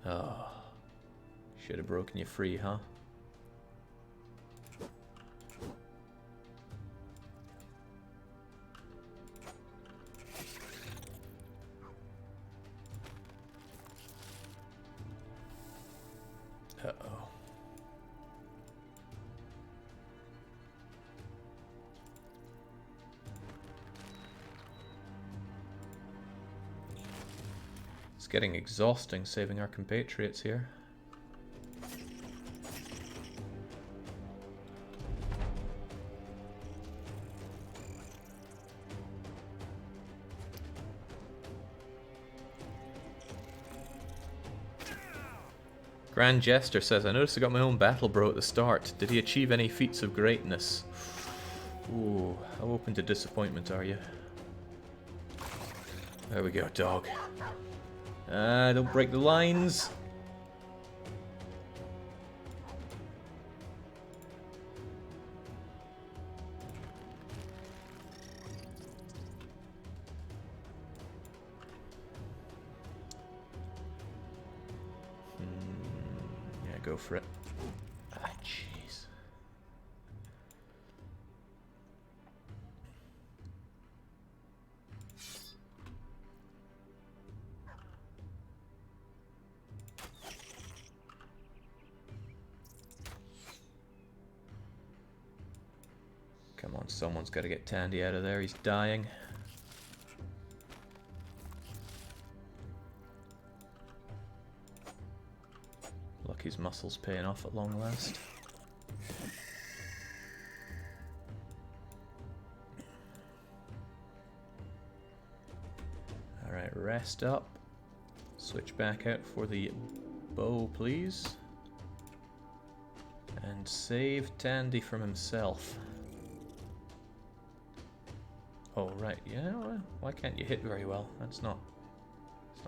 Oh. Should have broken you free, huh? Uh-oh. It's getting exhausting saving our compatriots here. Grand Jester says, I noticed I got my own battle bro at the start. Did he achieve any feats of greatness? Ooh, how open to disappointment are you? There we go, dog. Don't break the lines. Yeah, go for it. Ah, jeez. Come on, someone's got to get Tandy out of there. He's dying. Lucky's muscles paying off at long last. Alright, rest up. Switch back out for the bow, please. And save Tandy from himself. Oh, right, yeah, well, why can't you hit very well? That's not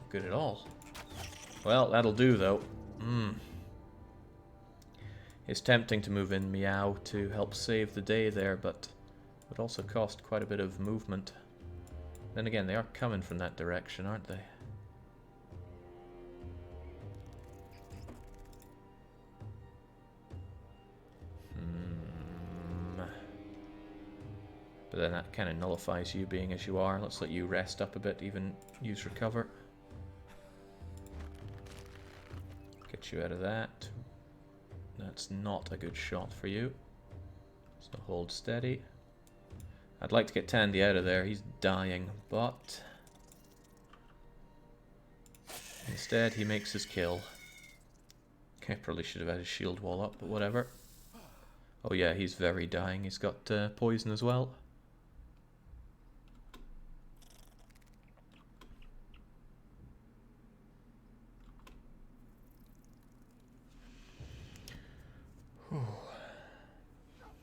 good at all. Well, that'll do, though. It's tempting to move in Meow to help save the day there, but it would also cost quite a bit of movement. Then again, they are coming from that direction, aren't they? But then that kind of nullifies you being as you are. Let's let you rest up a bit, even use recover. Get you out of that. That's not a good shot for you. So hold steady. I'd like to get Tandy out of there. He's dying, but instead he makes his kill. Okay, probably should have had his shield wall up, but whatever. Oh yeah, he's very dying. He's got poison as well.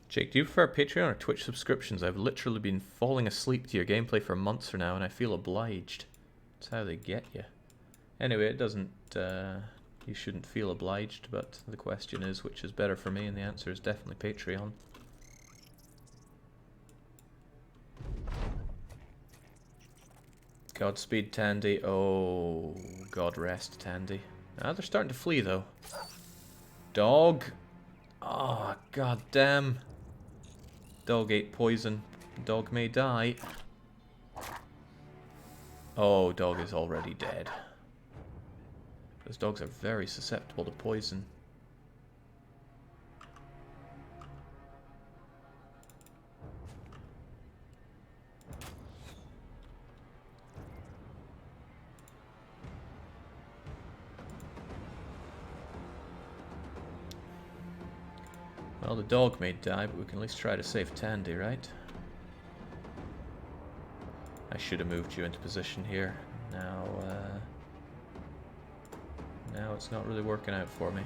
Jake, do you prefer Patreon or Twitch subscriptions? I've literally been falling asleep to your gameplay for months now, and I feel obliged. That's how they get you. Anyway, it doesn't... you shouldn't feel obliged, but the question is, which is better for me, and the answer is definitely Patreon. Godspeed, Tandy. Oh, God rest, Tandy. Ah, they're starting to flee, though. Dog. Oh, god damn. Dog ate poison. Dog may die. Oh, dog is already dead. Those dogs are very susceptible to poison. Well, the dog may die, but we can at least try to save Tandy, right? I should have moved you into position here. Now it's not really working out for me.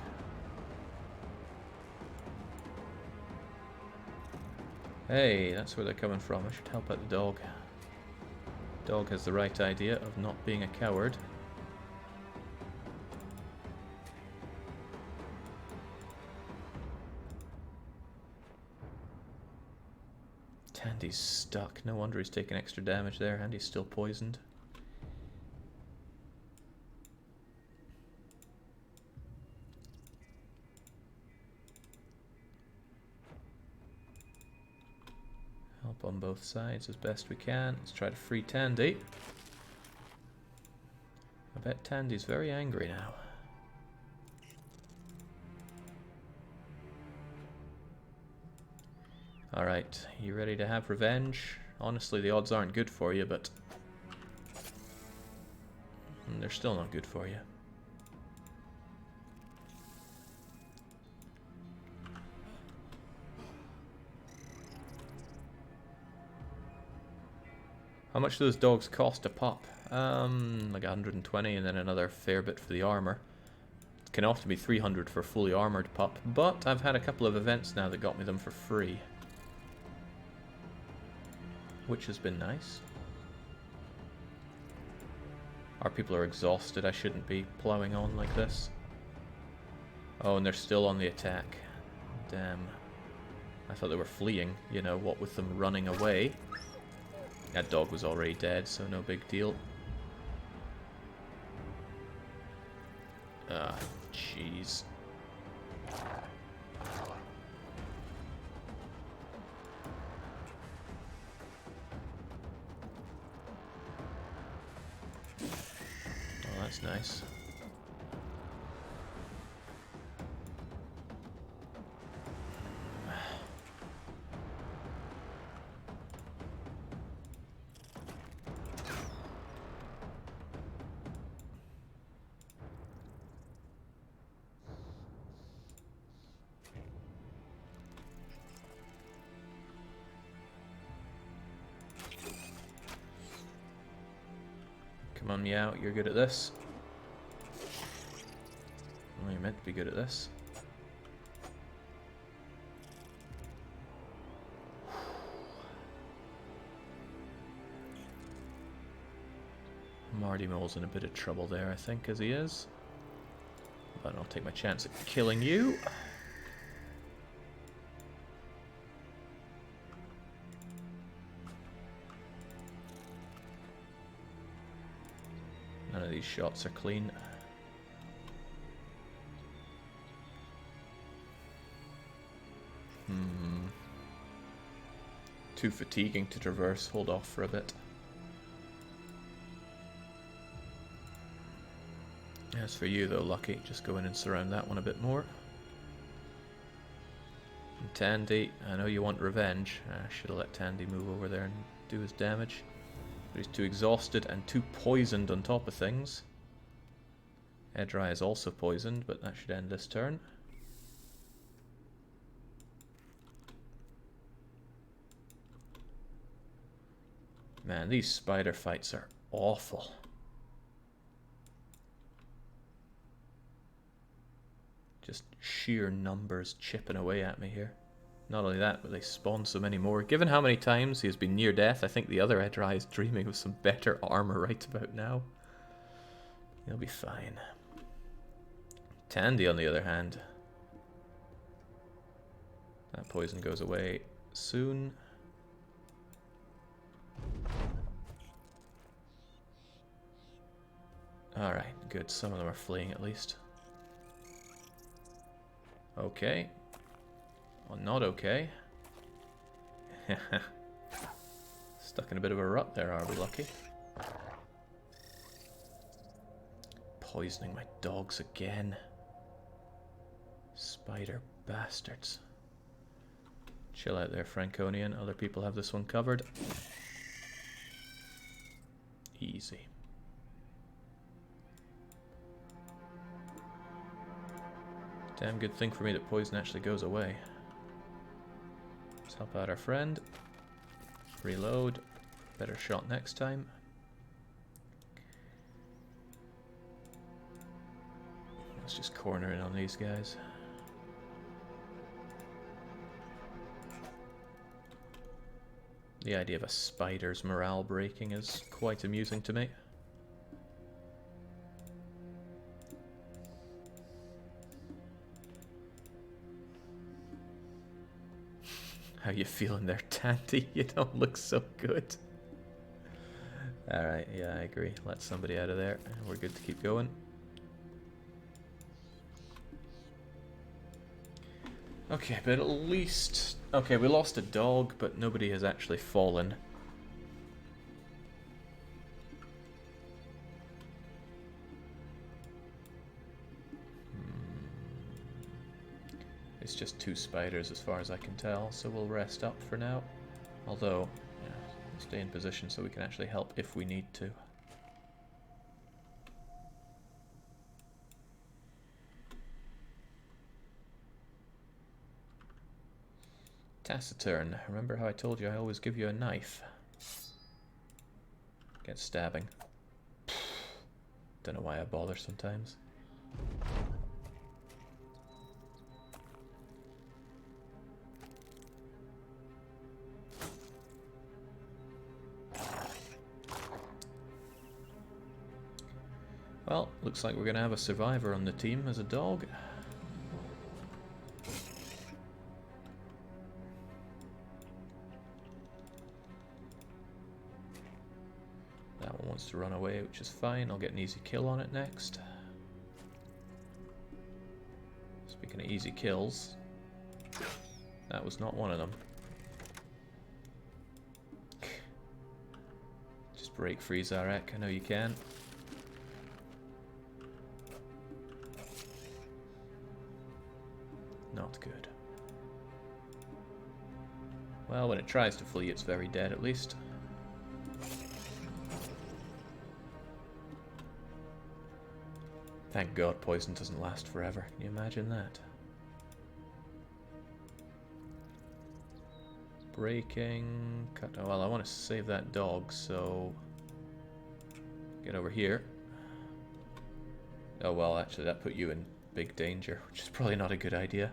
Hey, that's where they're coming from. I should help out the dog. Dog has the right idea of not being a coward. Tandy's stuck. No wonder he's taking extra damage there, and he's still poisoned. on both sides as best we can. Let's try to free Tandy. I bet Tandy's very angry now. Alright, you ready to have revenge? Honestly, the odds aren't good for you, but they're still not good for you. How much do those dogs cost a pop? Like 120 and then another fair bit for the armor. It can often be 300 for a fully armored pup, but I've had a couple of events now that got me them for free. Which has been nice. Our people are exhausted. I shouldn't be plowing on like this. Oh, and they're still on the attack. Damn. I thought they were fleeing, you know, what with them running away. That dog was already dead, so no big deal. Ah, jeez. Oh, that's nice. Come on, Meow, you're good at this. Well, you're meant to be good at this. Marty Mole's in a bit of trouble there, I think, as he is. But I'll take my chance at killing you. None of these shots are clean. Too fatiguing to traverse. Hold off for a bit. As for you though, Lucky, just go in and surround that one a bit more. And Tandy, I know you want revenge. I should have let Tandy move over there and do his damage. But he's too exhausted and too poisoned on top of things. Edrai is also poisoned, but that should end this turn. Man, these spider fights are awful. Just sheer numbers chipping away at me here. Not only that, but they spawn so many more. Given how many times he has been near death, I think the other Edrai is dreaming of some better armor right about now. He'll be fine. Tandy, on the other hand. That poison goes away soon. Alright, good. Some of them are fleeing at least. Okay. Well, not okay. Stuck in a bit of a rut there, are we, Lucky? Poisoning my dogs again. Spider bastards. Chill out there, Franconian. Other people have this one covered. Easy. Damn good thing for me that poison actually goes away. Let's help out our friend. Reload. Better shot next time. Let's just corner in on these guys. The idea of a spider's morale breaking is quite amusing to me. How you feeling there, Tandy? You don't look so good. Alright, yeah, I agree. Let somebody out of there. We're good to keep going. Okay, but at least... Okay, we lost a dog, but nobody has actually fallen. It's just 2 spiders as far as I can tell, so we'll rest up for now. Although, yeah, stay in position so we can actually help if we need to. Taciturn. Remember how I told you I always give you a knife? Get stabbing. Don't know why I bother sometimes. Well, looks like we're going to have a survivor on the team as a dog. That one wants to run away, which is fine. I'll get an easy kill on it next. Speaking of easy kills, that was not one of them. Just break free, Zarek. I know you can. Not good. Well, when it tries to flee, it's very dead at least. Thank God poison doesn't last forever. Can you imagine that? Breaking... Cut. Oh, well, I want to save that dog, so... Get over here. Oh, well, actually, that put you in big danger, which is probably not a good idea.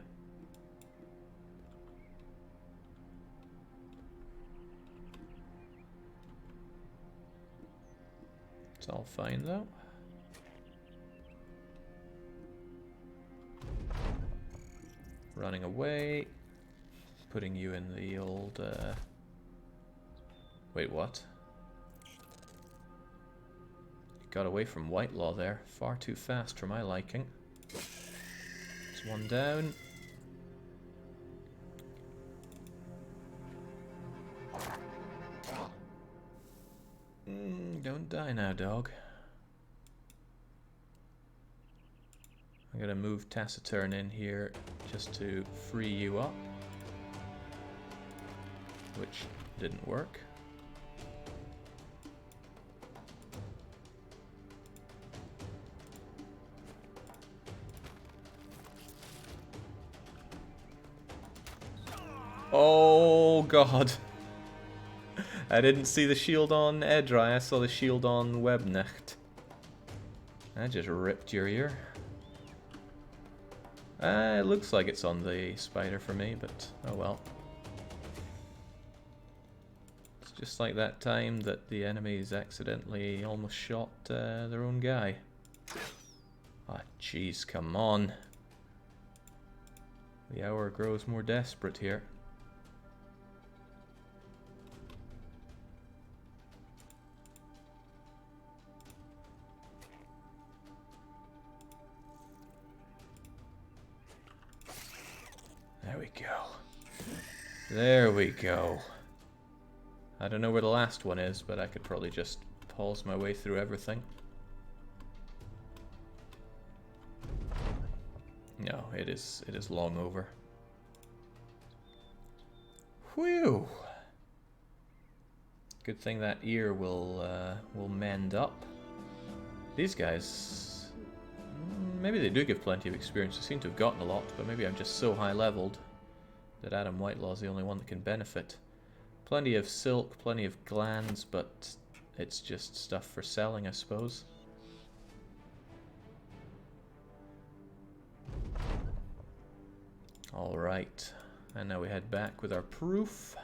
It's all fine, though. Running away. Putting you in the old... Wait, what? You got away from Whitelaw there. Far too fast for my liking. There's one down. Don't die now, dog. I'm gonna move Taciturn in here just to free you up, which didn't work. Oh god. I didn't see the shield on Edrai, I saw the shield on Webnecht. That just ripped your ear. It looks like it's on the spider for me, but oh well. It's just like that time that the enemies accidentally almost shot their own guy. Ah, jeez, come on. The hour grows more desperate here. There we go. There we go. I don't know where the last one is, but I could probably just pause my way through everything. No, it is long over. Whew. Good thing that ear will mend up. These guys, maybe they do give plenty of experience. They seem to have gotten a lot, but maybe I'm just so high leveled that Adam Whitelaw's the only one that can benefit. Plenty of silk, plenty of glands, but it's just stuff for selling, I suppose. Alright, and now we head back with our proof.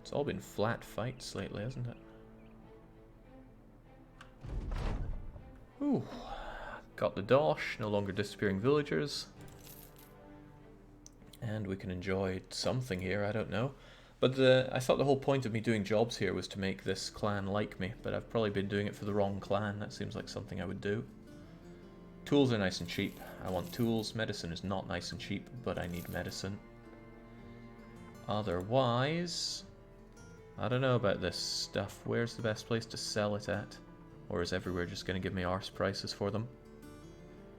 It's all been flat fights lately, hasn't it? Ooh, got the dosh, no longer disappearing villagers. And we can enjoy something here, I don't know. But I thought the whole point of me doing jobs here was to make this clan like me, but I've probably been doing it for the wrong clan. That seems like something I would do. Tools are nice and cheap. I want tools. Medicine is not nice and cheap, but I need medicine. Otherwise, I don't know about this stuff. Where's the best place to sell it at? Or is everywhere just going to give me arse prices for them?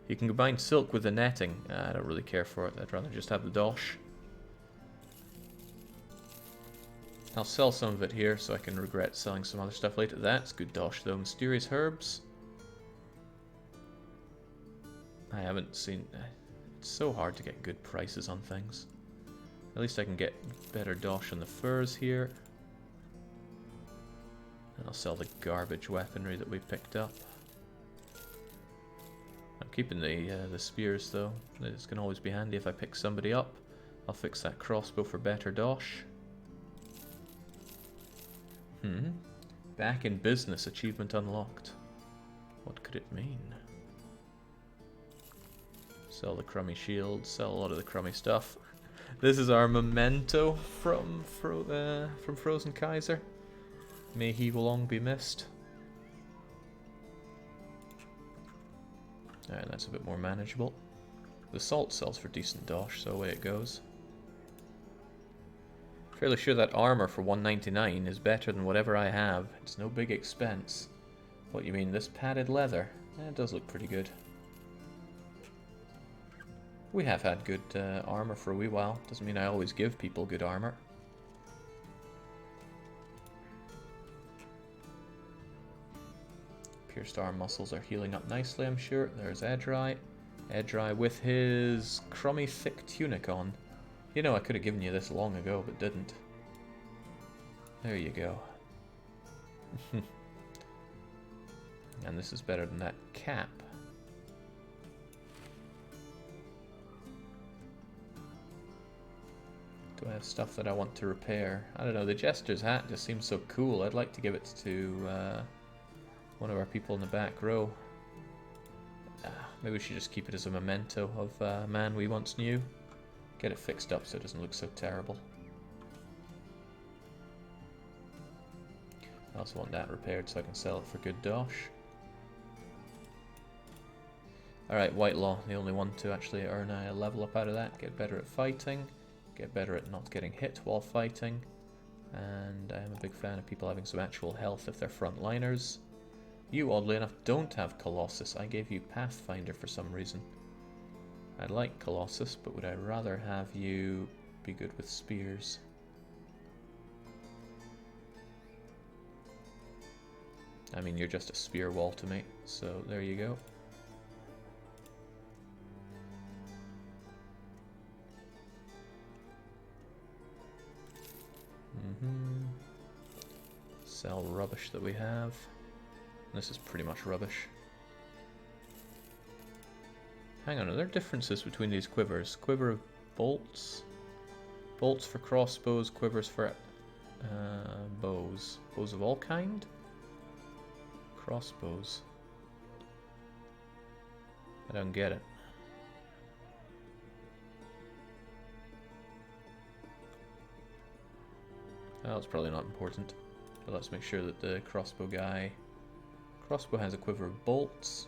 You can combine silk with the netting. I don't really care for it. I'd rather just have the dosh. I'll sell some of it here so I can regret selling some other stuff later. That's good dosh though. Mysterious herbs. I haven't seen... It's so hard to get good prices on things. At least I can get better dosh on the furs here. And I'll sell the garbage weaponry that we picked up. I'm keeping the spears though. This can always be handy if I pick somebody up. I'll fix that crossbow for better dosh. Back in business, achievement unlocked. What could it mean? Sell the crummy shield, sell a lot of the crummy stuff. This is our memento from Frozen Kaiser. May he long be missed. Alright, that's a bit more manageable. The salt sells for decent dosh, so away it goes. Fairly sure that armor for $1.99 is better than whatever I have. It's no big expense. What you mean, this padded leather? It does look pretty good. We have had good armor for a wee while. Doesn't mean I always give people good armor. Pierced arm muscles are healing up nicely, I'm sure. There's Edrai. Edrai with his crummy thick tunic on. You know, I could have given you this long ago, but didn't. There you go. And this is better than that cap. Do I have stuff that I want to repair? I don't know, the Jester's hat just seems so cool. I'd like to give it to one of our people in the back row. Maybe we should just keep it as a memento of a man we once knew. Get it fixed up so it doesn't look so terrible. I also want that repaired so I can sell it for good dosh. Alright, Whitelaw, the only one to actually earn a level up out of that. Get better at fighting. Get better at not getting hit while fighting. And I am a big fan of people having some actual health if they're frontliners. You, oddly enough, don't have Colossus. I gave you Pathfinder for some reason. I'd like Colossus, but would I rather have you be good with spears? I mean, you're just a spear wall to me, so there you go. Sell rubbish that we have. This is pretty much rubbish. Hang on, are there differences between these quivers? Quiver of bolts? Bolts for crossbows, quivers for bows. Bows of all kind? Crossbows. I don't get it. Well, it's probably not important. But let's make sure that the crossbow guy... Crossbow has a quiver of bolts.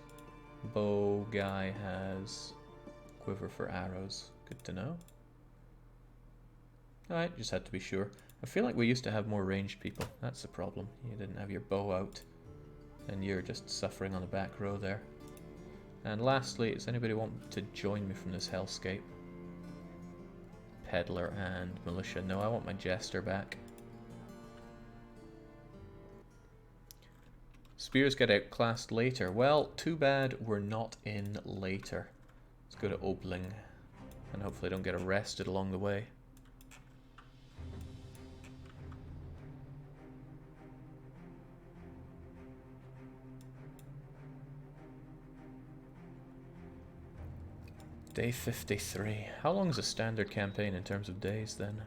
Bow guy has quiver for arrows. Good to know. Alright, just had to be sure. I feel like we used to have more ranged people. That's the problem. You didn't have your bow out. And you're just suffering on the back row there. And lastly, does anybody want to join me from this hellscape? Peddler and militia. No, I want my jester back. Spears get outclassed later. Well, too bad we're not in later. Let's go to Obling. And hopefully don't get arrested along the way. Day 53. How long is a standard campaign in terms of days then?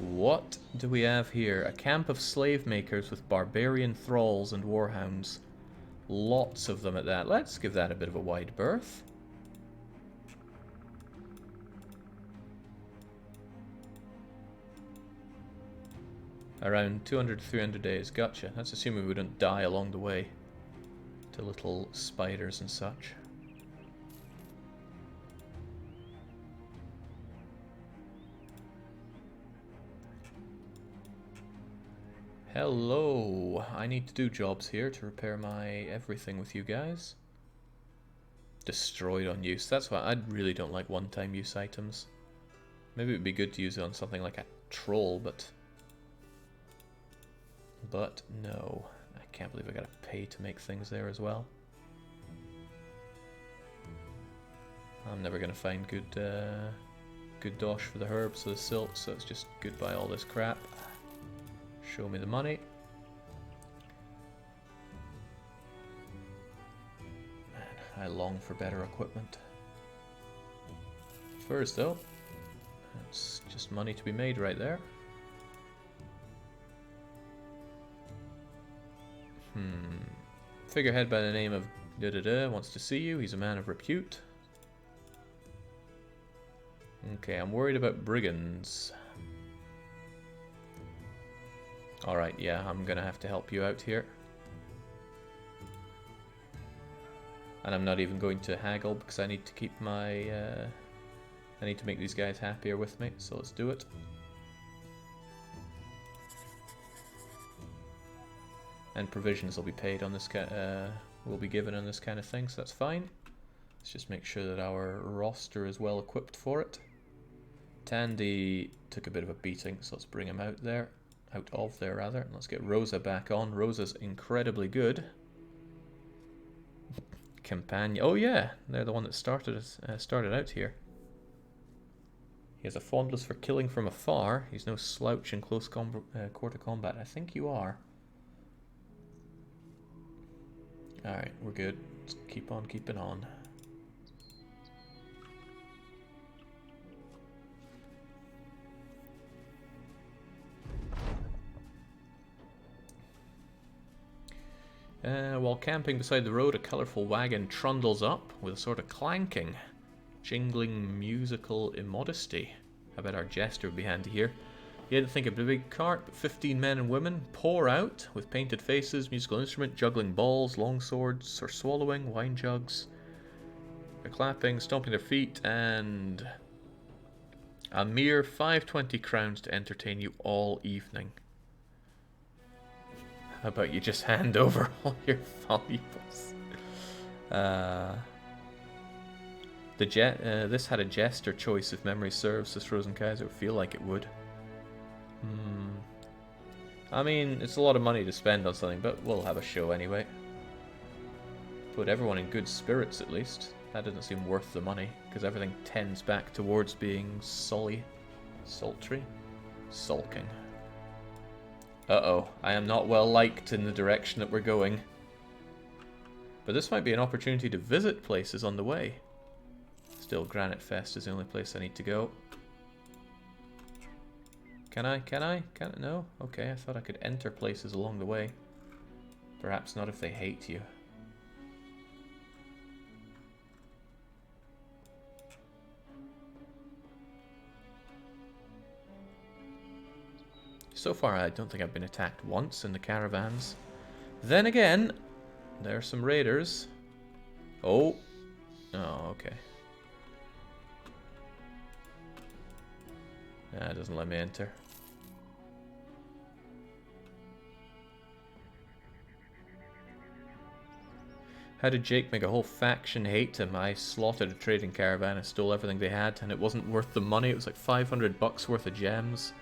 What do we have here? A camp of slave makers with barbarian thralls and warhounds. Lots of them at that. Let's give that a bit of a wide berth. Around 200 to 300 days. Gotcha. That's assuming we don't die along the way to little spiders and such. Hello. I need to do jobs here to repair my everything with you guys. Destroyed on use. That's why I really don't like one-time use items. Maybe it would be good to use it on something like a troll, but no. I can't believe I gotta pay to make things there as well. I'm never gonna find good dosh for the herbs or the silk, so it's just goodbye all this crap. Show me the money. Man, I long for better equipment. First though, it's just money to be made right there. Figurehead by the name of da-da-da wants to see you. He's a man of repute. Okay, I'm worried about brigands. Alright, yeah, I'm gonna have to help you out here. And I'm not even going to haggle because I need to keep my... I need to make these guys happier with me, so let's do it. And provisions will be paid on this will be given on this kind of thing, so that's fine. Let's just make sure that our roster is well equipped for it. Tandy took a bit of a beating, so let's bring him out there. Out of there, rather. And let's get Rosa back on. Rosa's incredibly good. Companion. Oh yeah, they're the one that started out here. He has a fondness for killing from afar. He's no slouch in close quarter combat. I think you are. Alright, we're good. Let's keep on keeping on. While camping beside the road, a colourful wagon trundles up with a sort of clanking, jingling musical immodesty. I bet our jester would be handy here. He had to think of a big cart, but 15 men and women pour out with painted faces, musical instrument, juggling balls, long swords, or swallowing, wine jugs. They're clapping, stomping their feet, and a mere 520 crowns to entertain you all evening. How about you just hand over all your valuables? This had a jester choice if memory serves. This Frozen Kaiser would feel like it would. I mean, it's a lot of money to spend on something, but we'll have a show anyway. Put everyone in good spirits at least. That doesn't seem worth the money, because everything tends back towards being sultry. Sulking. Uh-oh, I am not well liked in the direction that we're going. But this might be an opportunity to visit places on the way. Still, Granite Fest is the only place I need to go. Can I? No? Okay, I thought I could enter places along the way. Perhaps not if they hate you. So far, I don't think I've been attacked once in the caravans. Then again, there are some raiders. Oh. Oh, okay. Nah, it doesn't let me enter. How did Jake make a whole faction hate him? I slaughtered a trading caravan and stole everything they had, and it wasn't worth the money. It was like 500 bucks worth of gems.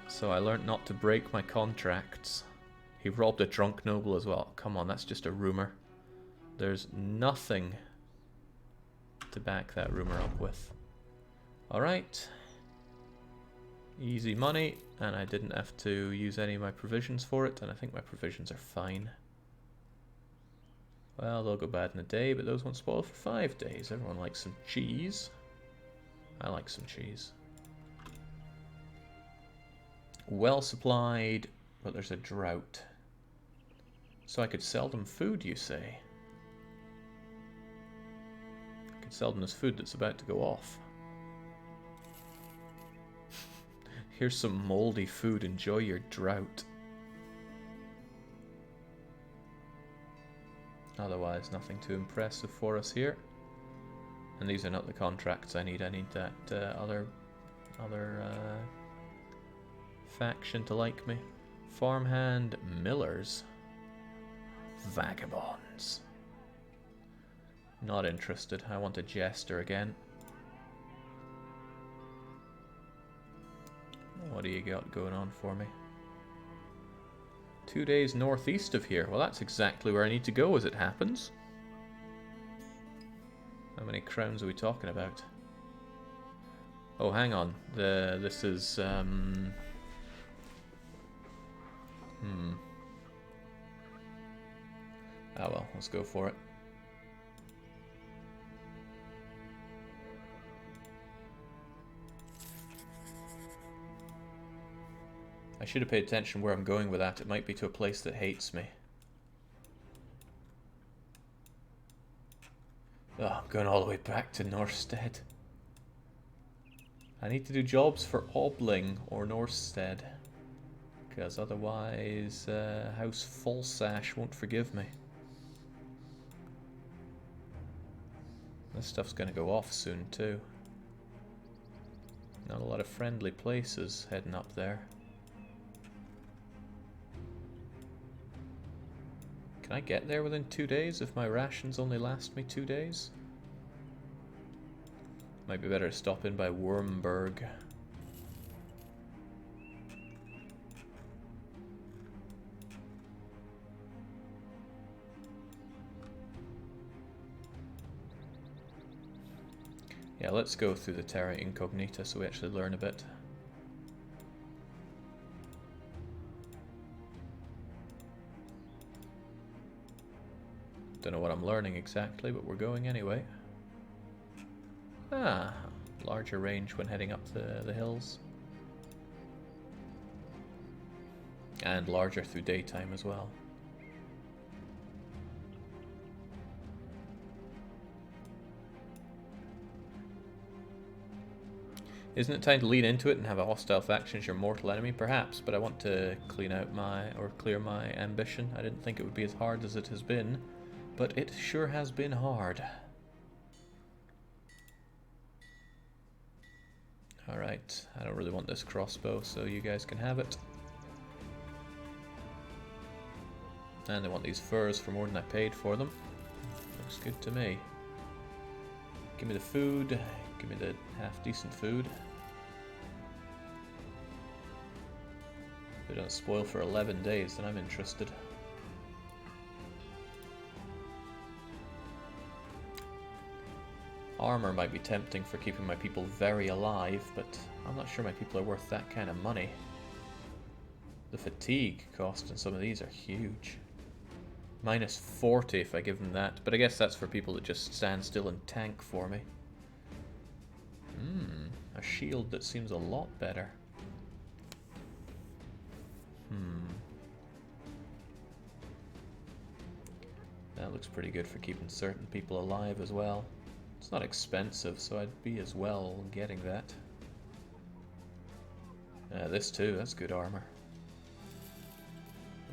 So I learned not to break my contracts. He robbed a drunk noble as well. Come on, that's just a rumor. There's nothing to back that rumor up with. Alright. Easy money, and I didn't have to use any of my provisions for it, and I think my provisions are fine. Well, they'll go bad in a day, but those won't spoil for 5 days. Everyone likes some cheese. I like some cheese. Well supplied, but there's a drought. So I could sell them food, you say? Could sell them this food that's about to go off. Here's some moldy food. Enjoy your drought. Otherwise, nothing too impressive for us here. And these are not the contracts I need. I need that other faction to like me. Farmhand millers. Vagabonds. Not interested. I want a jester again. What do you got going on for me? 2 days northeast of here. Well, that's exactly where I need to go as it happens. How many crowns are we talking about? Oh, hang on. This is... Ah, well, let's go for it. I should have paid attention where I'm going with that. It might be to a place that hates me. Oh, I'm going all the way back to Norstead. I need to do jobs for Obling or Norstead. Because otherwise, House Falsash won't forgive me. This stuff's going to go off soon too. Not a lot of friendly places heading up there. Can I get there within 2 days if my rations only last me 2 days? Might be better to stop in by Wormberg. Yeah, let's go through the Terra Incognita so we actually learn a bit. Don't know what I'm learning exactly, but we're going anyway. Ah, larger range when heading up the hills. And larger through daytime as well. Isn't it time to lean into it and have a hostile faction as your mortal enemy? Perhaps, but I want to clean out clear my ambition. I didn't think it would be as hard as it has been, but it sure has been hard. Alright, I don't really want this crossbow, so you guys can have it. And they want these furs for more than I paid for them. Looks good to me. Give me the food. Give me the half-decent food. If they don't spoil for 11 days, then I'm interested. Armor might be tempting for keeping my people very alive, but I'm not sure my people are worth that kind of money. The fatigue cost in some of these are huge. Minus 40 if I give them that, but I guess that's for people that just stand still and tank for me. A shield that seems a lot better. That looks pretty good for keeping certain people alive as well. It's not expensive, so I'd be as well getting that. This too, that's good armor.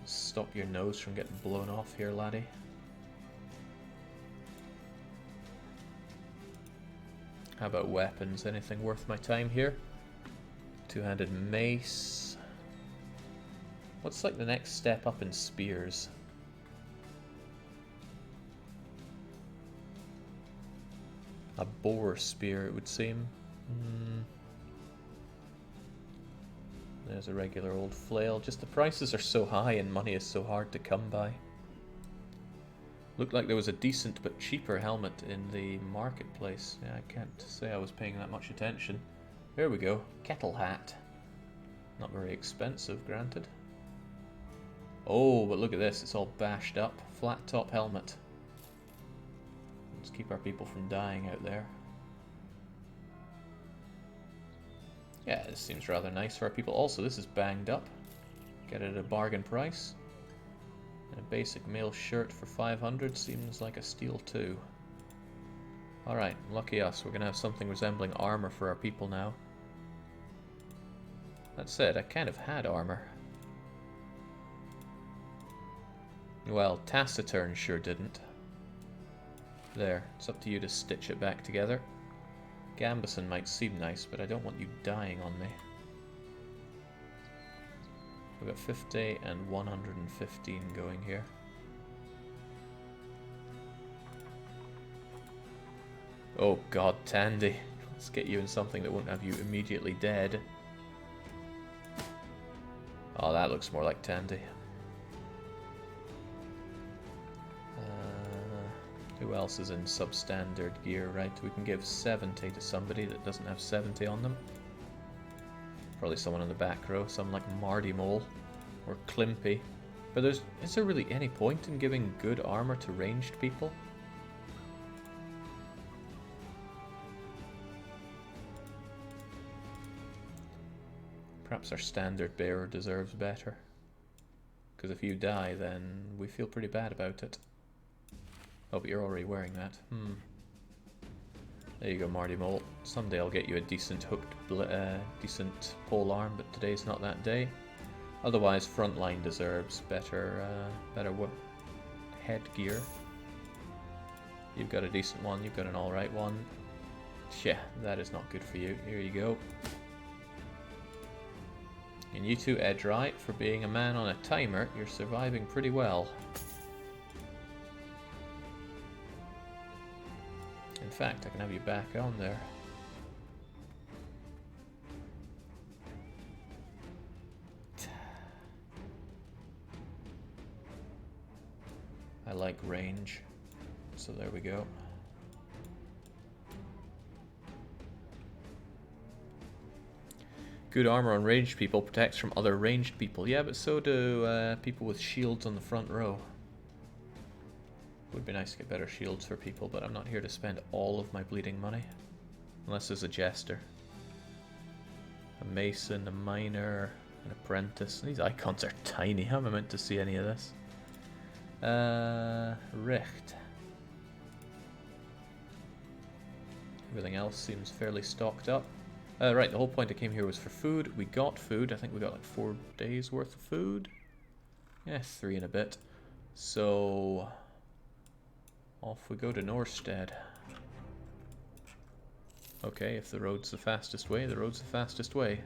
Stop your nose from getting blown off here, laddie. How about weapons? Anything worth my time here? Two-handed mace. What's like the next step up in spears? A boar spear, it would seem. There's a regular old flail. Just the prices are so high and money is so hard to come by. Looked like there was a decent but cheaper helmet in the marketplace. Yeah, I can't say I was paying that much attention. There we go. Kettle hat. Not very expensive, granted. Oh, but look at this. It's all bashed up. Flat top helmet. Let's keep our people from dying out there. Yeah, this seems rather nice for our people. Also, this is banged up. Get it at a bargain price. And a basic mail shirt for 500 seems like a steal too. Alright, lucky us. We're going to have something resembling armor for our people now. That said, I kind of had armor. Well, Taciturn sure didn't. There, it's up to you to stitch it back together. Gambison might seem nice, but I don't want you dying on me. We've got 50 and 115 going here. Oh god, Tandy. Let's get you in something that won't have you immediately dead. Oh, that looks more like Tandy. Who else is in substandard gear, right? We can give 70 to somebody that doesn't have 70 on them. Probably someone in the back row, someone like Mardy Mole or Climpy. But is there really any point in giving good armor to ranged people? Perhaps our standard bearer deserves better. Because if you die, then we feel pretty bad about it. Oh, but you're already wearing that. There you go, Mardy Mole. Someday I'll get you a decent hooked, decent pole arm, but today's not that day. Otherwise, Frontline deserves better, headgear. You've got a decent one. You've got an alright one. Yeah, that is not good for you. Here you go. And you two, Edge right, for being a man on a timer, you're surviving pretty well. In fact, I can have you back on there. I like range, so there we go. Good armor on ranged people protects from other ranged people. Yeah, but so do people with shields on the front row. Would be nice to get better shields for people, but I'm not here to spend all of my bleeding money. Unless there's a jester. A mason, a miner, an apprentice. These icons are tiny. How am I meant to see any of this? Richt. Everything else seems fairly stocked up. Right, the whole point I came here was for food. We got food. I think we got like 4 days worth of food. Yeah, 3 and a bit. So off we go to Norstead. Okay, if the road's the fastest way, the road's the fastest way.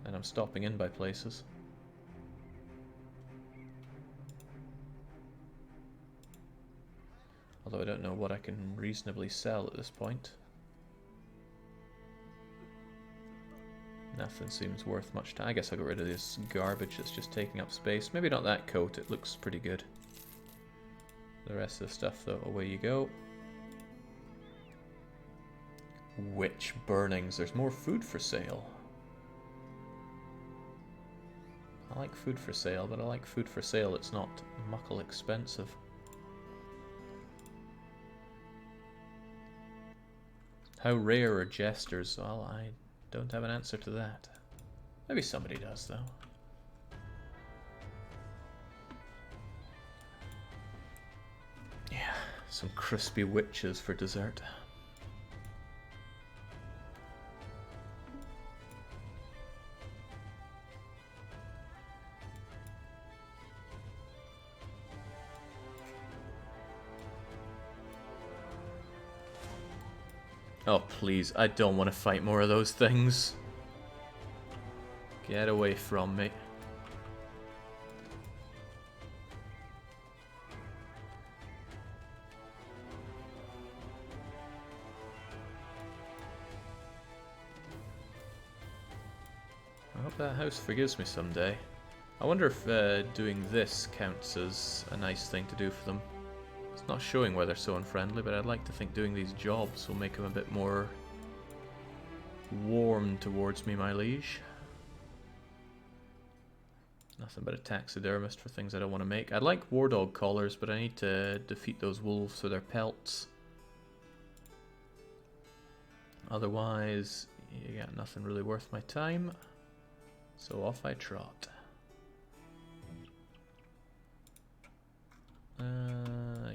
And I'm stopping in by places. Although I don't know what I can reasonably sell at this point. Nothing seems worth much time. I guess I'll get rid of this garbage that's just taking up space. Maybe not that coat, it looks pretty good. The rest of the stuff though, away you go. Witch burnings, there's more food for sale. I like food for sale, but I like food for sale that's not muckle expensive. How rare are jesters? Well, I don't have an answer to that. Maybe somebody does, though. Yeah, some crispy witches for dessert. Oh, please, I don't want to fight more of those things. Get away from me. I hope that house forgives me someday. I wonder if doing this counts as a nice thing to do for them. It's not showing why they're so unfriendly, but I'd like to think doing these jobs will make them a bit more warm towards me, my liege. Nothing but a taxidermist for things I don't want to make. I'd like war dog collars, but I need to defeat those wolves for their pelts. Otherwise, you got nothing really worth my time. So off I trot.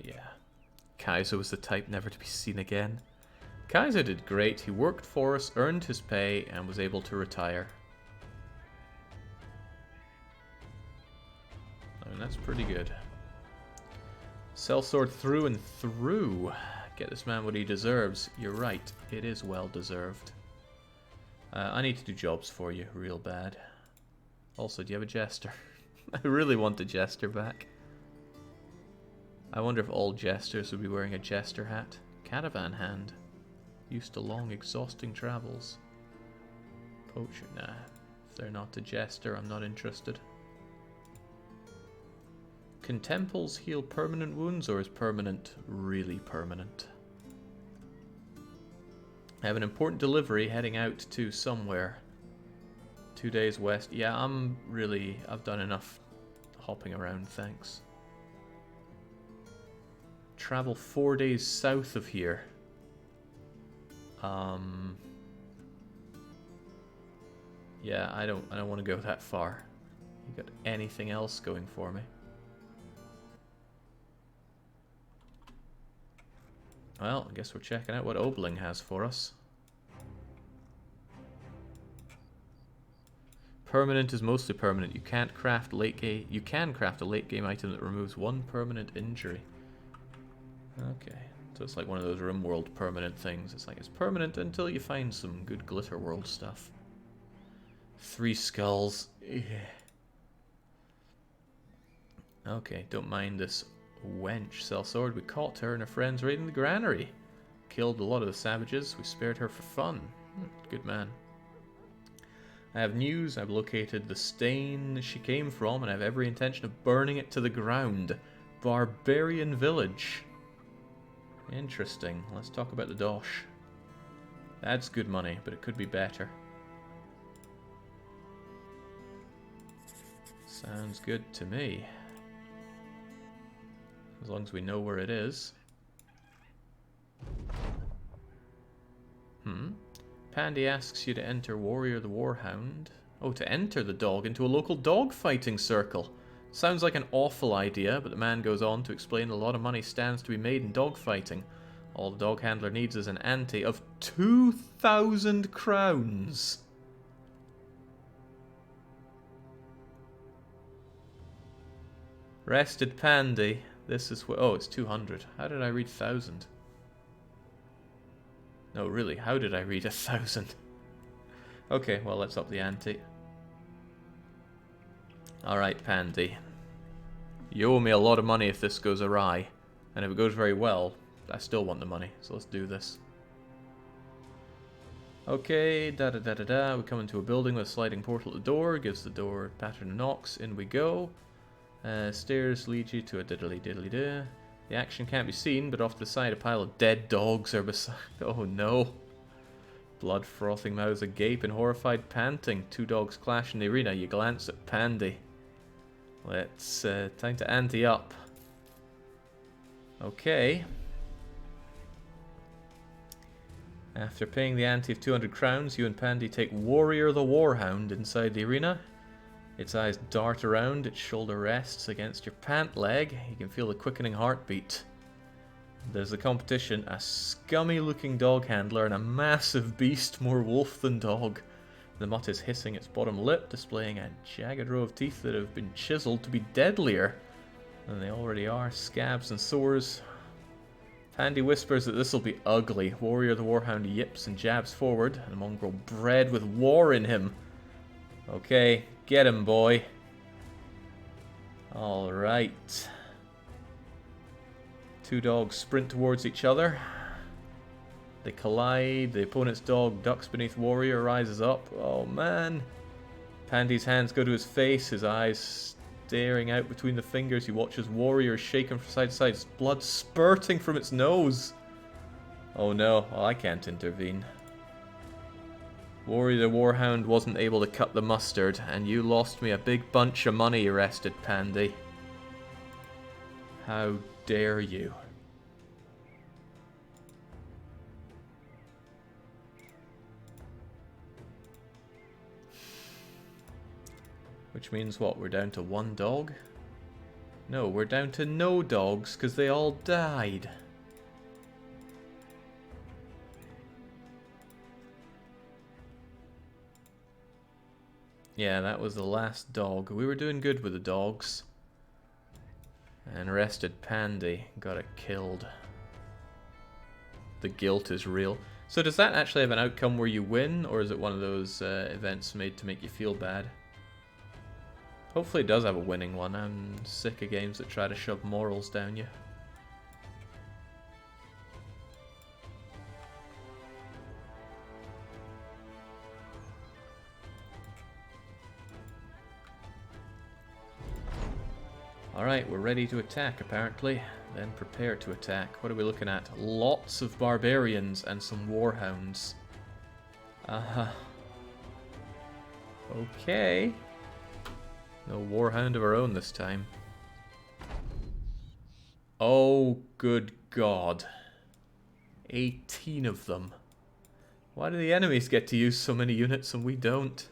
Yeah. Kaiser was the type never to be seen again. Kaiser did great. He worked for us, earned his pay, and was able to retire. That's pretty good. Sellsword through and through. Get this man what he deserves. You're right, it is well deserved. I need to do jobs for you, real bad. Also, do you have a jester? I really want the jester back. I wonder if all jesters would be wearing a jester hat. Caravan hand. Used to long, exhausting travels. Poacher, nah. If they're not a jester, I'm not interested. Can temples heal permanent wounds, or is permanent really permanent? I have an important delivery heading out to somewhere. 2 days west. Yeah, I've done enough hopping around, thanks. Travel 4 days south of here. Yeah, I don't want to go that far. You got anything else going for me? Well, I guess we're checking out what Obling has for us. Permanent is mostly permanent. You can't craft late game. You can craft a late game item that removes 1 permanent injury. Okay, so it's like one of those RimWorld permanent things. It's like it's permanent until you find some good Glitter World stuff. 3 skulls. Yeah. Okay, don't mind this wench. Sellsword. We caught her and her friends raiding the granary. Killed a lot of the savages. We spared her for fun. Good man. I have news. I've located the stain she came from, and I have every intention of burning it to the ground. Barbarian village. Interesting. Let's talk about the dosh. That's good money, but it could be better. Sounds good to me. As long as we know where it is. Pandy asks you to enter Warrior the Warhound. Oh, to enter the dog into a local dog fighting circle. Sounds like an awful idea, but the man goes on to explain a lot of money stands to be made in dog fighting. All the dog handler needs is an ante of 2,000 crowns. Rested Pandy. This is what. Oh, it's 200. How did I read 1,000? No, really, how did I read 1,000? Okay, well, let's up the ante. Alright, Pandy. You owe me a lot of money if this goes awry. And if it goes very well, I still want the money. So let's do this. Okay, da-da-da-da-da. We come into a building with a sliding portal at the door. Gives the door pattern knocks. In we go. Stairs lead you to a diddly-diddly-da. The action can't be seen, but off to the side a pile of dead dogs are beside... Oh no. Blood frothing mouths agape and horrified panting. 2 dogs clash in the arena. You glance at Pandy. Let's... time to ante up. Okay. After paying the ante of 200 crowns, you and Pandy take Warrior the Warhound inside the arena. Its eyes dart around, its shoulder rests against your pant leg. You can feel the quickening heartbeat. There's the competition, a scummy looking dog handler and a massive beast, more wolf than dog. The mutt is hissing its bottom lip, displaying a jagged row of teeth that have been chiseled to be deadlier than they already are. Scabs and sores. Pandy whispers that this'll be ugly. Warrior the Warhound yips and jabs forward, a mongrel bred with war in him. Okay, get him, boy. Alright. 2 dogs sprint towards each other. They collide. The opponent's dog ducks beneath Warrior, rises up. Oh man. Pandy's hands go to his face, his eyes staring out between the fingers. He watches Warrior shaken from side to side, blood spurting from its nose. Oh no, well, I can't intervene. Warrior the Warhound wasn't able to cut the mustard, and you lost me a big bunch of money, Rested Pandy. How dare you? Which means what? We're down to 1 dog? No, we're down to no dogs, because they all died. Yeah, that was the last dog. We were doing good with the dogs. And arrested Pandy. Got it killed. The guilt is real. So does that actually have an outcome where you win, or is it one of those events made to make you feel bad? Hopefully it does have a winning one. I'm sick of games that try to shove morals down you. Alright, we're ready to attack apparently. Then prepare to attack. What are we looking at? Lots of barbarians and some warhounds. Uh-huh. Okay. No warhound of our own this time. Oh, good God. 18 of them. Why do the enemies get to use so many units and we don't?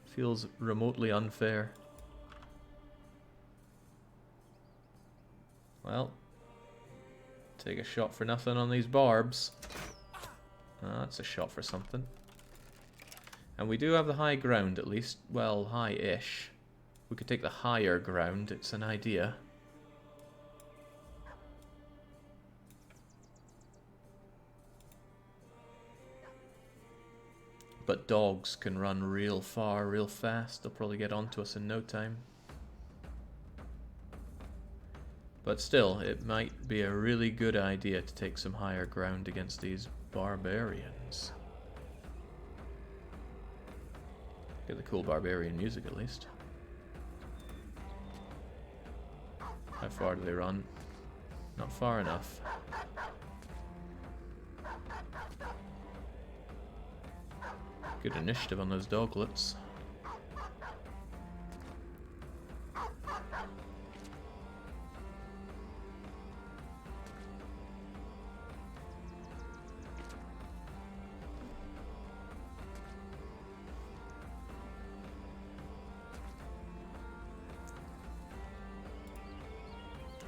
Feels remotely unfair. Well, take a shot for nothing on these barbs. That's a shot for something. And we do have the high ground at least. Well, high-ish. We could take the higher ground. It's an idea. But dogs can run real far, real fast. They'll probably get onto us in no time. But still, it might be a really good idea to take some higher ground against these barbarians. Get the cool barbarian music at least. How far do they run? Not far enough. Good initiative on those doglets.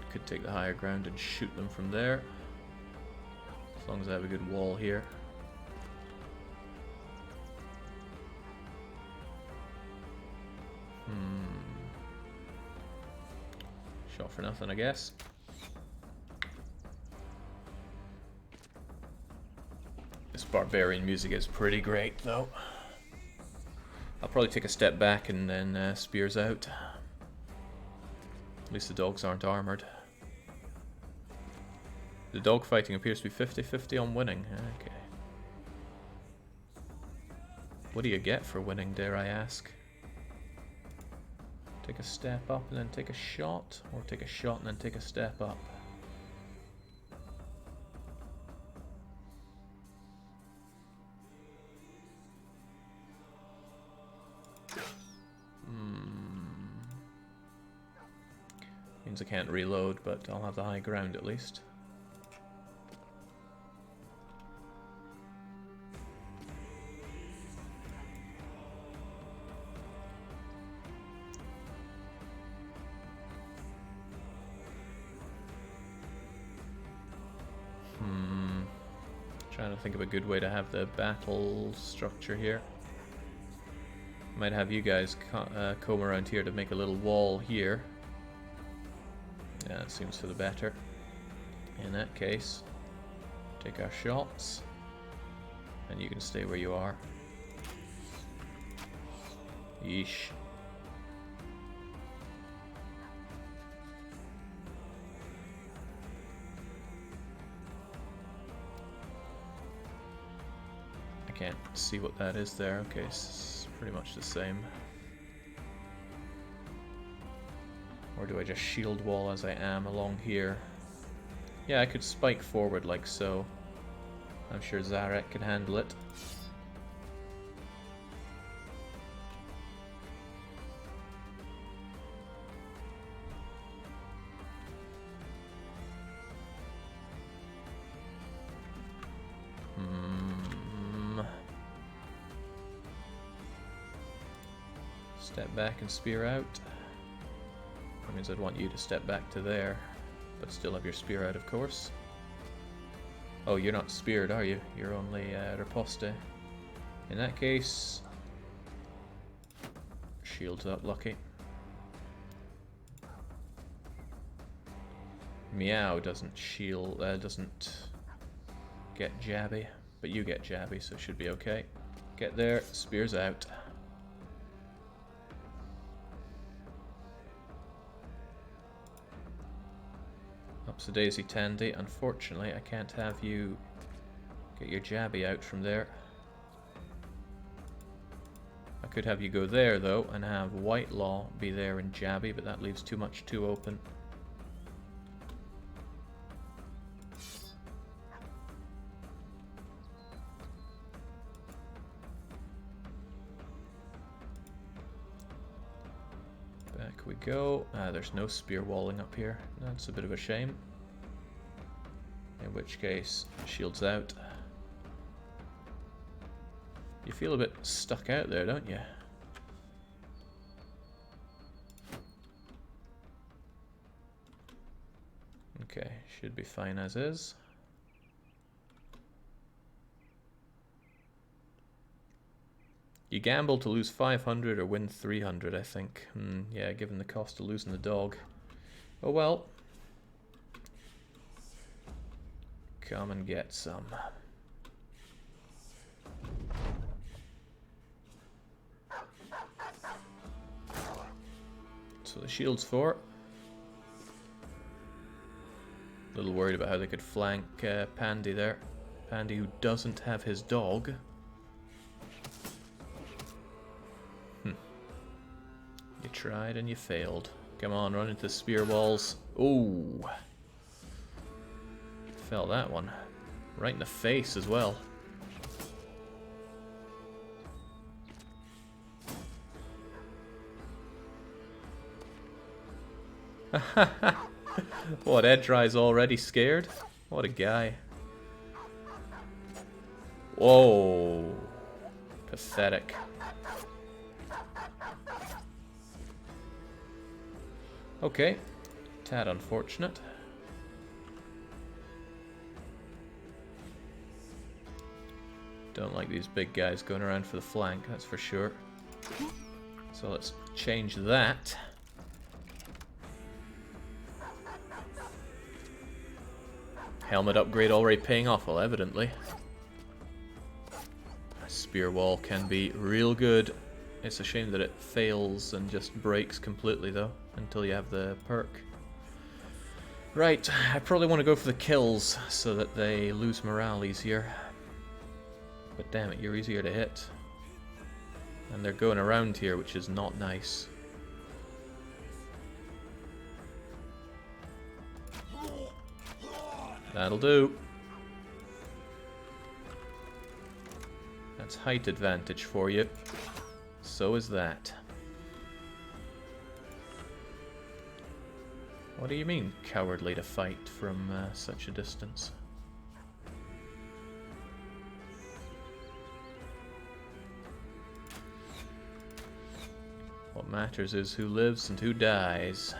Could take the higher ground and shoot them from there. As long as I have a good wall here. Shot for nothing, I guess. This barbarian music is pretty great, though. I'll probably take a step back and then spears out. At least the dogs aren't armored. The dog fighting appears to be 50-50 on winning. Okay. What do you get for winning, dare I ask? Take a step up and then take a shot, or take a shot and then take a step up. Means I can't reload, but I'll have the high ground at least. Trying to think of a good way to have the battle structure here. Might have you guys comb around here to make a little wall here. Yeah, that seems for the better. In that case, take our shots, and you can stay where you are. Yeesh. Can't see what that is there. Okay, it's pretty much the same. Or do I just shield wall as I am along here? Yeah, I could spike forward like so. I'm sure Zarek can handle it. Step back and spear out. That means I'd want you to step back to there, but still have your spear out, of course. Oh, you're not speared, are you? You're only riposte. In that case, shields up, lucky. Meow doesn't shield, doesn't get jabby, but you get jabby, so it should be okay. Get there, spears out. Ups a daisy, Tandy. Unfortunately, I can't have you get your jabby out from there. I could have you go there, though, and have Whitelaw be there and jabby, but that leaves too much too open. Back we go. There's no spear walling up here. That's a bit of a shame. In which case, shields out. You feel a bit stuck out there, don't you? Okay, should be fine as is. You gamble to lose 500 or win 300, I think. Yeah, given the cost of losing the dog. Oh well. Come and get some. So the shield's for. A little worried about how they could flank Pandy there. Pandy who doesn't have his dog. You tried and you failed. Come on, run into the spear walls. Ooh. Fell that one. Right in the face as well. What, Edry's already scared? What a guy. Whoa. Pathetic. Okay. Tad unfortunate. Don't like these big guys going around for the flank, that's for sure. So let's change that. Helmet upgrade already paying off, well, evidently. Spear wall can be real good. It's a shame that it fails and just breaks completely, though, until you have the perk. Right, I probably want to go for the kills so that they lose morale easier. But damn it, you're easier to hit. And they're going around here, which is not nice. That'll do. That's height advantage for you. So is that. What do you mean, cowardly to fight from such a distance? What matters is who lives and who dies.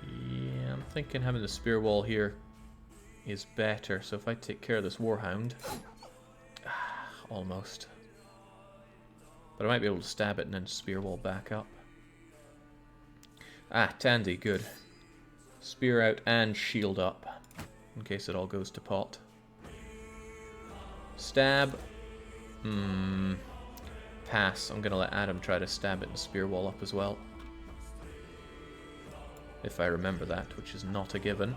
Yeah, I'm thinking having the spear wall here is better. So if I take care of this warhound... almost. But I might be able to stab it and then spear wall back up. Ah, Tandy, good. Spear out and shield up, in case it all goes to pot. Stab. Pass. I'm gonna let Adam try to stab it and spear wall up as well. If I remember that, which is not a given.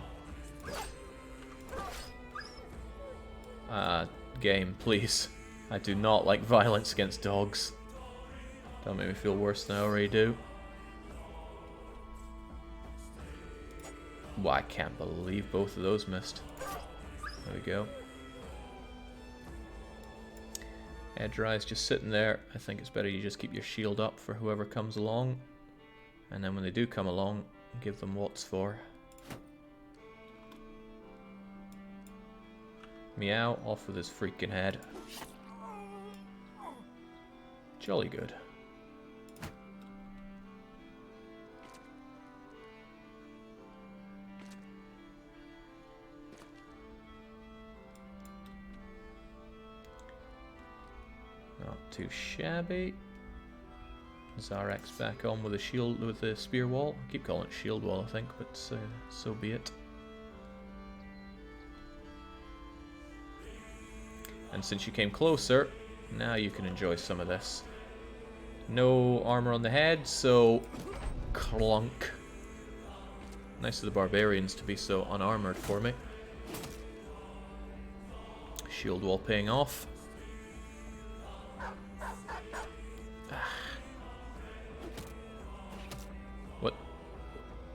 Game, please. I do not like violence against dogs. Don't make me feel worse than I already do. Well, I can't believe both of those missed. There we go. Edry's just sitting there. I think it's better you just keep your shield up for whoever comes along. And then when they do come along, give them what's for. Meow, off with his freaking head. Jolly good. Not too shabby. Zarek's back on with a shield, with a spear wall. I keep calling it shield wall, I think, but so be it. And since you came closer, now you can enjoy some of this. No armor on the head, so clunk. Nice of the barbarians to be so unarmored for me. Shield wall paying off.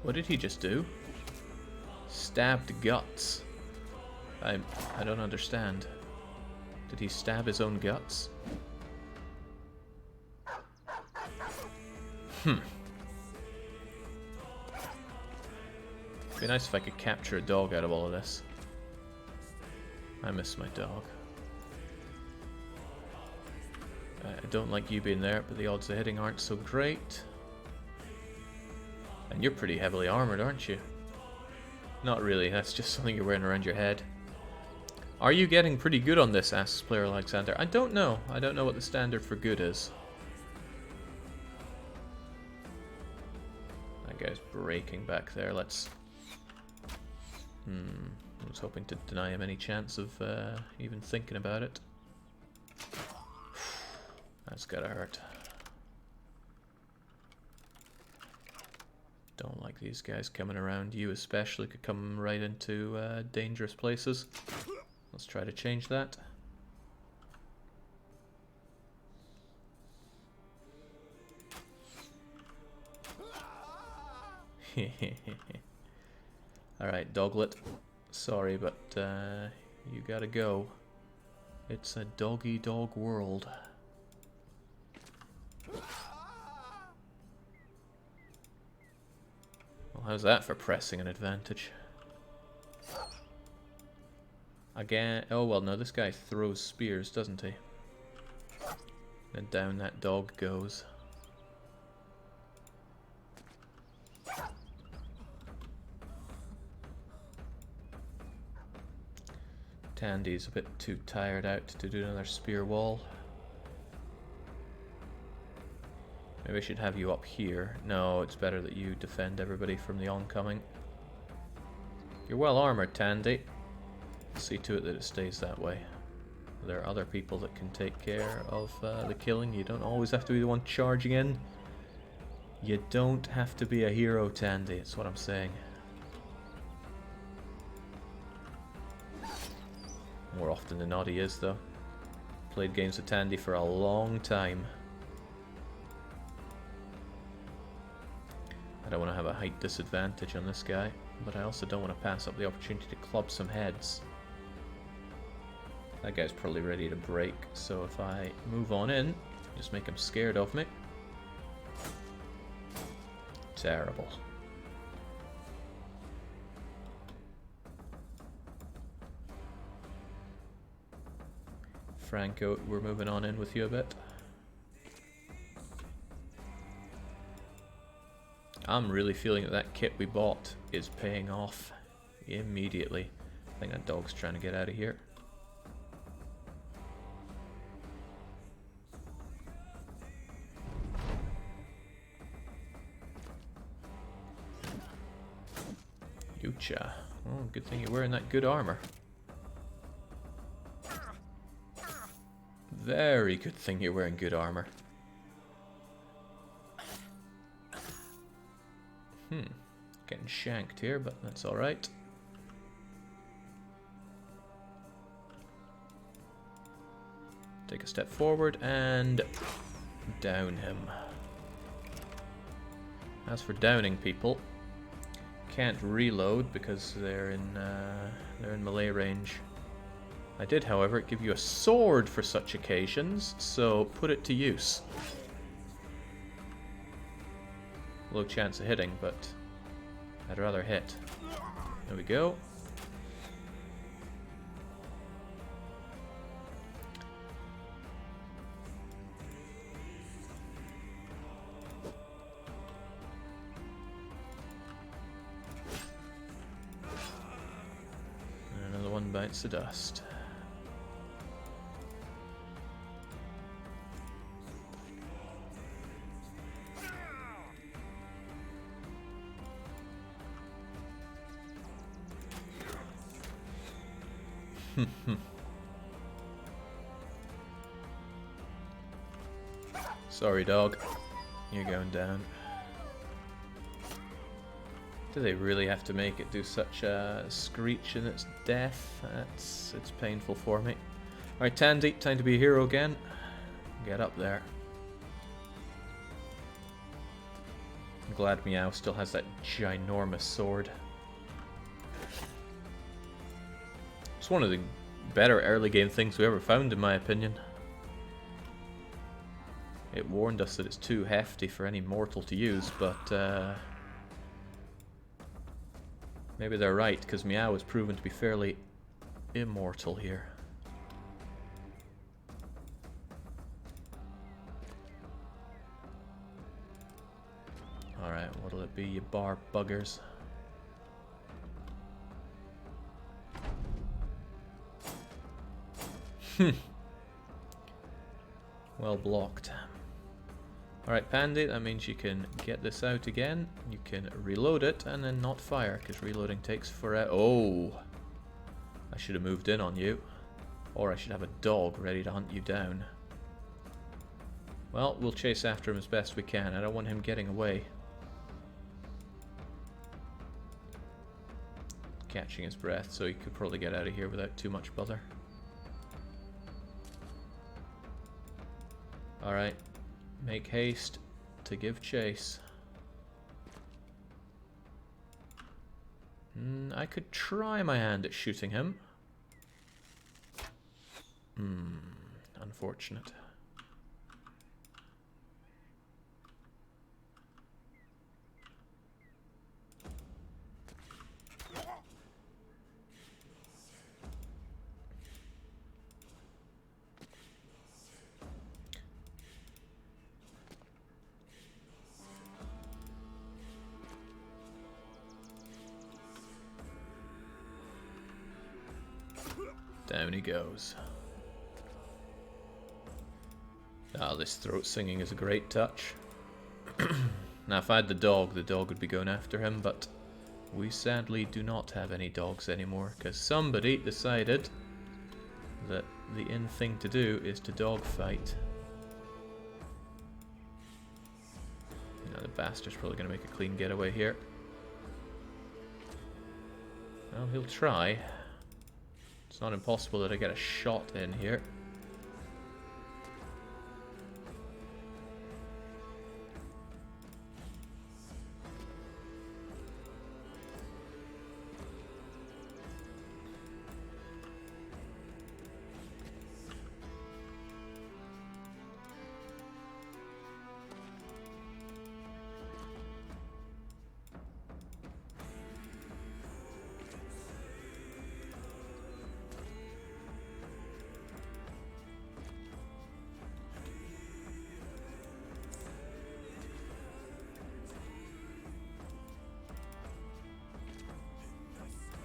What did he just do? Stabbed guts. I don't understand. Did he stab his own guts? It'd be nice if I could capture a dog out of all of this. I miss my dog. I don't like you being there, but the odds of hitting aren't so great. And you're pretty heavily armored, aren't you? Not really, that's just something you're wearing around your head. Are you getting pretty good on this, asks player Alexander? I don't know. I don't know what the standard for good is. That guy's breaking back there. Let's... I was hoping to deny him any chance of even thinking about it. That's gotta hurt. Don't like these guys coming around. You especially could come right into dangerous places. Let's try to change that. Alright, Doglet. Sorry, but you gotta go. It's a dog-eat-dog world. Well, how's that for pressing an advantage? Again, oh well, no, this guy throws spears, doesn't he? And down that dog goes. Tandy's a bit too tired out to do another spear wall. Maybe I should have you up here. No, it's better that you defend everybody from the oncoming. You're well armored, Tandy. See to it that it stays that way. There are other people that can take care of the killing. You don't always have to be the one charging in. You don't have to be a hero, Tandy. That's what I'm saying. More often than not he is, though. Played games with Tandy for a long time. I don't want to have a height disadvantage on this guy, but I also don't want to pass up the opportunity to club some heads. That guy's probably ready to break, so if I move on in, just make him scared of me. Terrible. Franco, we're moving on in with you a bit. I'm really feeling that that kit we bought is paying off immediately. I think that dog's trying to get out of here. Yucha. Oh, good thing you're wearing that good armor. Very good thing you're wearing good armor. Getting shanked here, but that's alright. Take a step forward and down him. As for downing people, can't reload because they're in melee range. I did, however, give you a sword for such occasions, so put it to use. Low chance of hitting, but I'd rather hit. There we go. And another one bites the dust. Sorry, dog. You're going down. Do they really have to make it do such a screech in its death? It's painful for me. Alright, Tandy, time to be a hero again. Get up there. I'm glad Meow still has that ginormous sword. It's one of the better early game things we ever found, in my opinion. It warned us that it's too hefty for any mortal to use, but maybe they're right, because Meow has proven to be fairly immortal here. Alright, what'll it be, you bar buggers? Well blocked. Alright, Pandy, that means you can get this out again. You can reload it and then not fire, because reloading takes forever. Oh! I should have moved in on you. Or I should have a dog ready to hunt you down. Well, we'll chase after him as best we can. I don't want him getting away. Catching his breath, so he could probably get out of here without too much bother. Alright. Make haste to give chase. I could try my hand at shooting him. Unfortunate. Down he goes. Ah, this throat singing is a great touch. Now, if I had the dog would be going after him, but we sadly do not have any dogs anymore, because somebody decided that the in thing to do is to dogfight. Now, the bastard's probably going to make a clean getaway here. Well, he'll try. It's not impossible that I get a shot in here.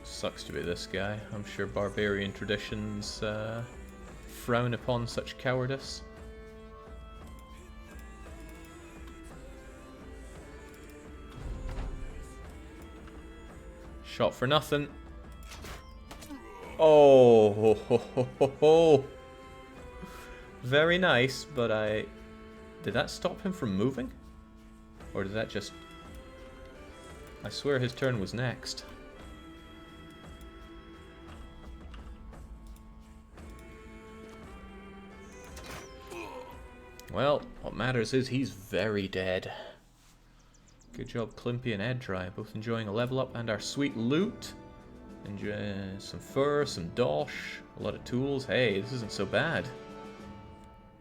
Sucks to be this guy. I'm sure barbarian traditions frown upon such cowardice. Shot for nothing. Oh, ho, ho, ho, ho, ho. Very nice, but did that stop him from moving? Or did that just... I swear his turn was next. Well, what matters is he's very dead. Good job, Climpy and Edry, both enjoying a level up and our sweet loot. Enjoy some fur, some dosh, a lot of tools. Hey, this isn't so bad.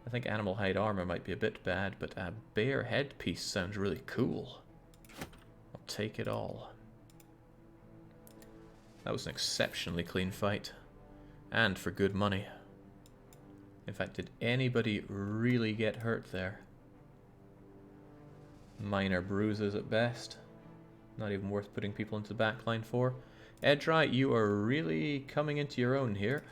I think animal hide armor might be a bit bad, but a bear headpiece sounds really cool. I'll take it all. That was an exceptionally clean fight. And for good money. In fact, did anybody really get hurt there? Minor bruises at best. Not even worth putting people into the back line for. Edry, you are really coming into your own here.